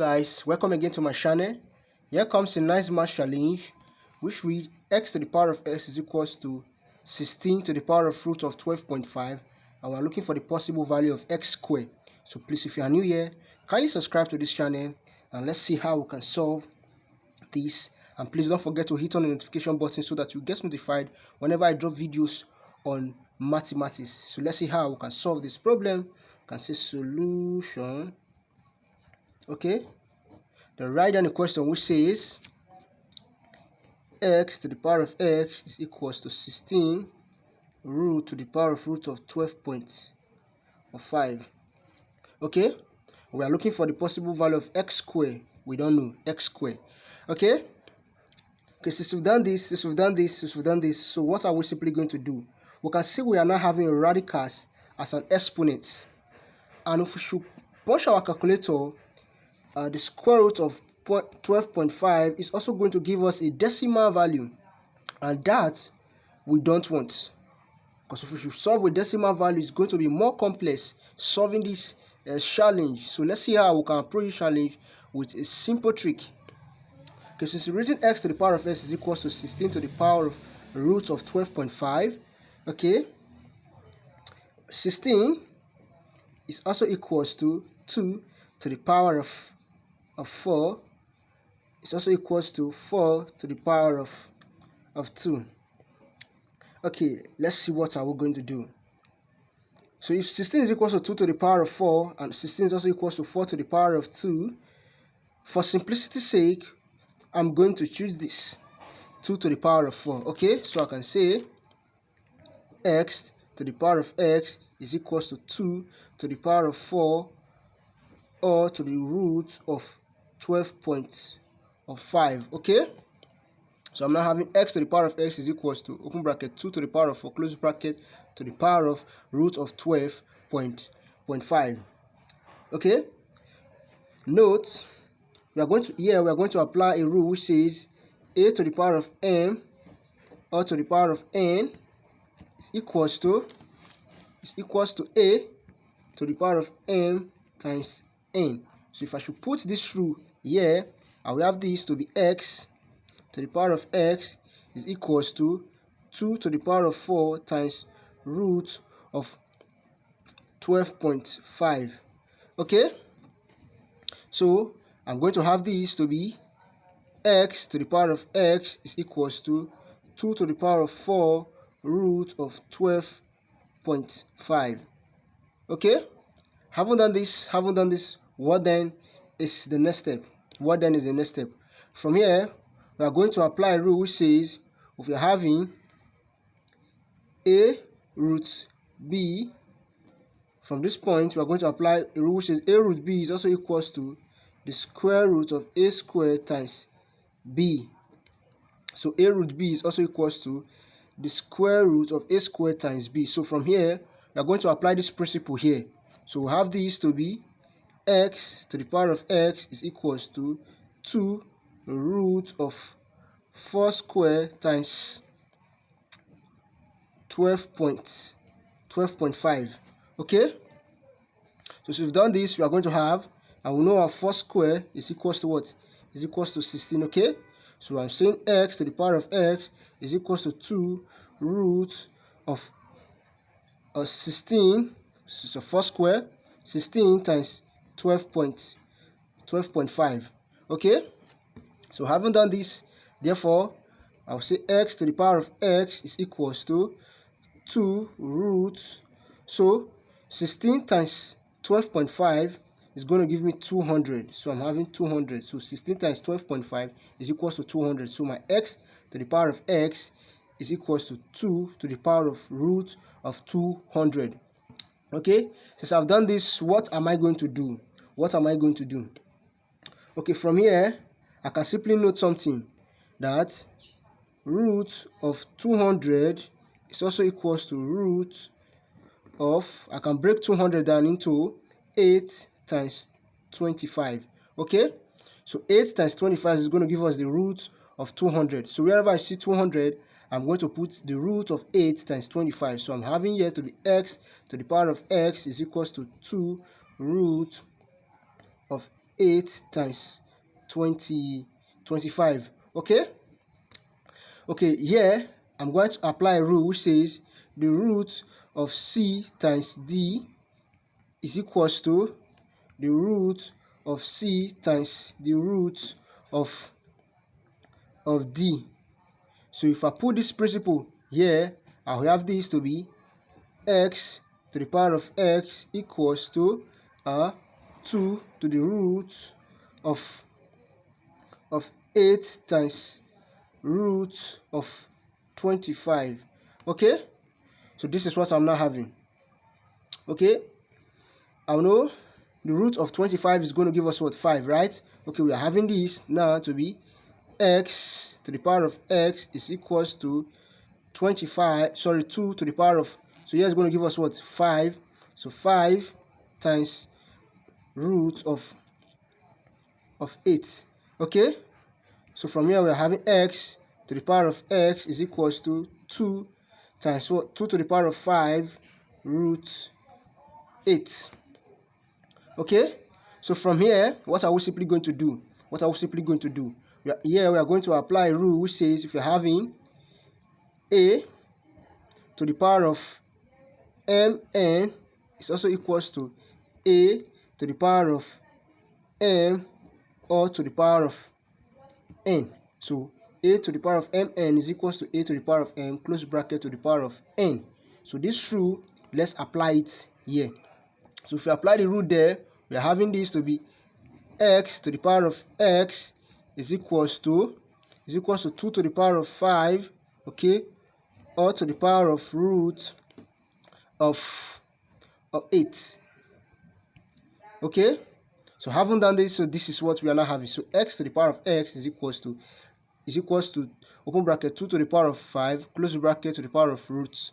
guys, welcome again to my channel. Here comes a nice math challenge which read x to the power of x is equals to 16 to the power of root of 12.5, and we're looking for the possible value of x squared. So please, if you are new here, kindly subscribe to this channel and let's see how we can solve this. And please don't forget to hit on the notification button so that you get notified whenever I drop videos on mathematics. So let's see how we can solve this problem. You can say solution. Okay, then write down the question which says x to the power of x is equals to 16 root to the power of root of 12.5. Okay, we are looking for the possible value of x squared. We don't know x squared. Okay, since we've done this, so what are we simply going to do? We can see we are now having radicals as an exponent, and if we should punch our calculator, the square root of 12.5 is also going to give us a decimal value, and that we don't want, because if we should solve with decimal value, it's going to be more complex solving this challenge. So let's see how we can approach this challenge with a simple trick. Okay, since the reason x to the power of s is equals to 16 to the power of root of 12.5, okay, 16 is also equals to 2 to the power of 4. It's also equals to 4 to the power of 2. Okay, let's see what are we going to do. So if 16 is equals to 2 to the power of 4 and 16 is also equals to 4 to the power of 2, for simplicity's sake, I'm going to choose this 2 to the power of 4. Okay, so I can say x to the power of x is equals to 2 to the power of 4, or to the root of 12.5. Okay, so I'm now having x to the power of x is equals to, open bracket, 2 to the power of 4, close bracket, to the power of root of 12.5. okay, note, we are going to apply a rule which says a to the power of m or to the power of n is equals to a to the power of m times n. So if I should put this rule here, I will have this to be x to the power of x is equals to 2 to the power of 4 times root of 12.5. okay, so I'm going to have this to be x to the power of x is equals to 2 to the power of 4 root of 12.5. okay, haven't done this, what then is the next step? From here, we are going to apply a rule which says if you're having a root b, from this point we are going to apply a rule which says a root b is also equals to the square root of a squared times b. So a root b is also equals to the square root of a squared times b. So from here, we are going to apply this principle here. So we have this to be x to the power of x is equals to 2 root of 4 squared times 12.5. okay, so we've done this, we are going to have, and we know our 4 squared is equals to what? Is equals to 16. okay, so I'm saying x to the power of x is equals to 2 root of 16, so 4 squared, 16 times 12.5. okay, so having done this, therefore I'll say x to the power of x is equals to 2 root, so 16 times 12.5 is going to give me 200. So I'm having 200. So 16 times 12.5 is equals to 200. So my x to the power of x is equals to 2 to the power of root of 200. Okay, since I've done this, what am I going to do? Okay, from here I can simply note something, that root of 200 is also equals to root of, I can break 200 down into 8 times 25. okay, so 8 times 25 is going to give us the root of 200. So wherever I see 200, I'm going to put the root of 8 times 25. So I'm having here to be x to the power of x is equals to 2 root of 8 times 25. Okay, here I'm going to apply a rule which says the root of C times D is equals to the root of C times the root of D. So if I put this principle here, I will have this to be x to the power of x equals to 2 to the root of 8 times root of 25. Okay, so this is what I'm now having. Okay, I know the root of 25 is going to give us what? 5, right? Okay, we are having this now to be x to the power of x is equals to 2 to the power of, so here is going to give us what? 5. So 5 times root of 8. Okay, so from here we are having x to the power of x is equals to 2 times what? 2 to the power of 5 root 8. Okay, so from here, what are we simply going to do? Here we are going to apply a rule which says if you're having a to the power of mn is also equals to a to the power of m or to the power of n. So a to the power of mn is equals to a to the power of m close bracket to the power of n. So this rule, let's apply it here. So if you apply the rule there, we are having this to be x to the power of x is equals to 2 to the power of 5, okay, or to the power of root of 8. Okay, so having done this, so this is what we are now having. So x to the power of x is equals to open bracket 2 to the power of 5 close bracket to the power of root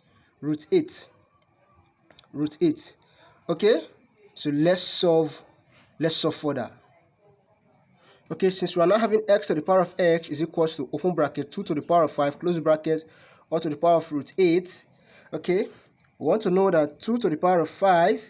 8. Okay, so let's solve further. Okay, since we are now having x to the power of x is equals to open bracket 2 to the power of 5 close bracket or to the power of root 8. Okay, we want to know that 2 to the power of 5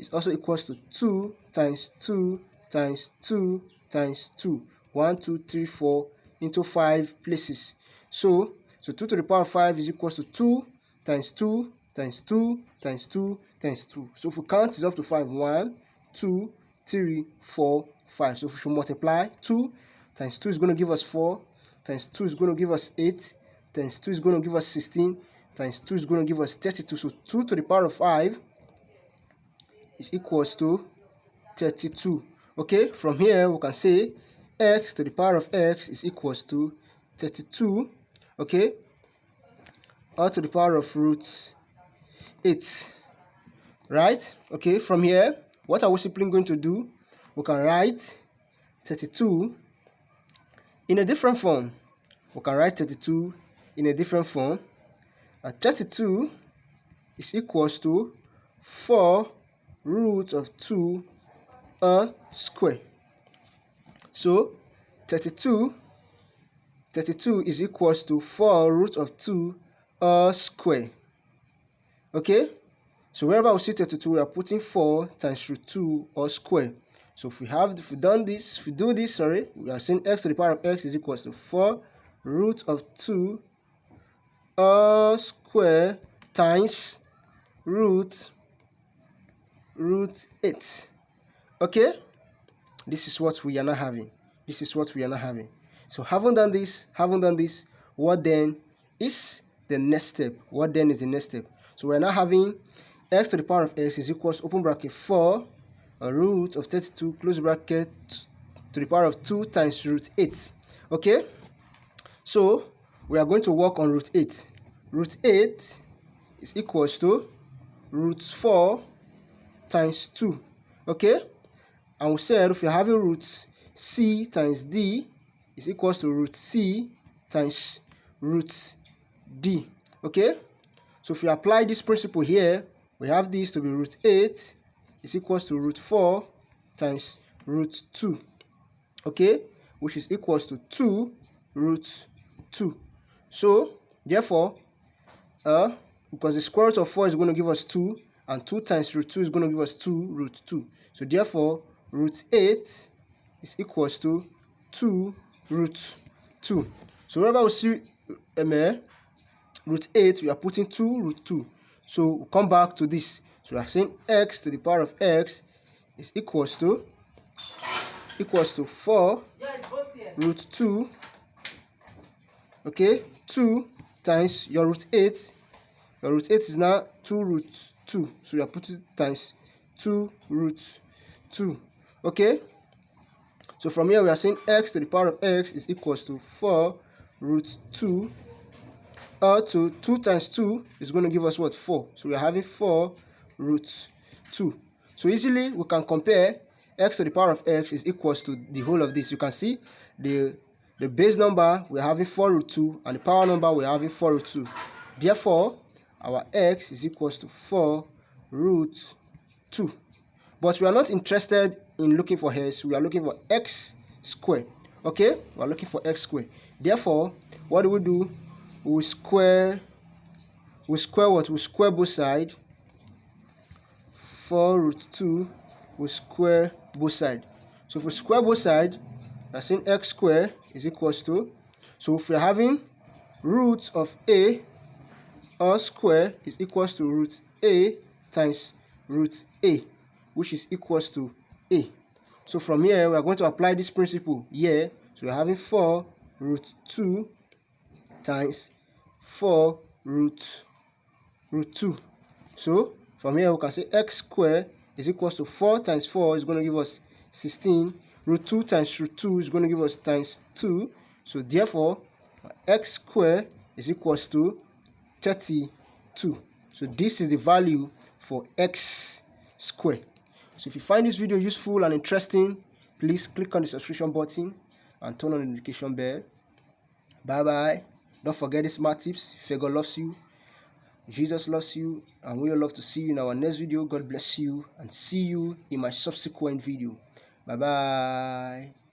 is also equals to 2 times 2 times 2 times 2. 1, 2, 3, 4 into 5 places. So 2 to the power of 5 is equals to 2 times 2 times 2 times 2 times 2. So if we count, it's up to 5. 1, 2, 3, 4, 5. So if we should multiply, 2 times 2 is going to give us 4, times 2 is going to give us 8, times 2 is going to give us 16, times 2 is going to give us 32. So 2 to the power of 5 is equals to 32. Okay, from here we can say x to the power of x is equals to 32. Okay, or to the power of root 8. Right? Okay, from here, what are we simply going to do? We can write 32 in a different form. 32 is equals to 4 root of 2 square. So 32 is equals to 4 root of 2 square. Okay, so wherever we see 32, we are putting 4 times root 2 square. So if we do this, we are saying x to the power of x is equals to 4 root of 2 square times root 8. Okay, this is what we are now having. So having done this, what then is the next step? So we are now having x to the power of x is equals open bracket 4 root of 32 close bracket to the power of 2 times root 8. Okay, so we are going to work on root 8. Root 8 is equals to root 4 times 2. Okay, and we said if you're having root c times d is equals to root c times root d. Okay, so if you apply this principle here, we have this to be root 8 is equals to root 4 times root 2. Okay, which is equals to 2 root 2. So therefore, because the square root of 4 is going to give us 2, and 2 times root 2 is going to give us 2 root 2. So therefore, root 8 is equals to 2 root 2. So whenever we see root 8, we are putting 2 root 2. So we'll come back to this. So we are saying x to the power of x is equals to 4 root 2. Okay, 2 times your root 8. Your root 8 is now 2 root 2. So we are putting times 2 root 2. Okay, so from here we are saying x to the power of x is equals to 4 root 2. Or 2 times 2 is going to give us what? 4. So we are having 4 root 2. So easily we can compare x to the power of x is equals to the whole of this. You can see the base number we are having 4 root 2 and the power number we are having 4 root 2. Therefore, our x is equals to 4 root 2. But we are not interested in looking for s. We are looking for x squared. Okay, we are looking for x squared. Therefore, what do? We square what? We square both sides. 4 root 2, we square both sides. So if we square both sides, we are saying x squared is equals to, so if we are having root of a, all square is equals to root a times root a, which is equals to a. So from here, we are going to apply this principle here. So we are having 4 root 2 times 4 root 2. So from here we can say x squared is equals to 4 times 4 is going to give us 16. Root 2 times root 2 is going to give us times 2. So therefore, x squared is equals to 32. So this is the value for x squared. So if you find this video useful and interesting, please click on the subscription button and turn on the notification bell. Bye bye. Don't forget the smart tips. God loves you, Jesus loves you, and we would love to see you in our next video. God bless you, and see you in my subsequent video. Bye bye.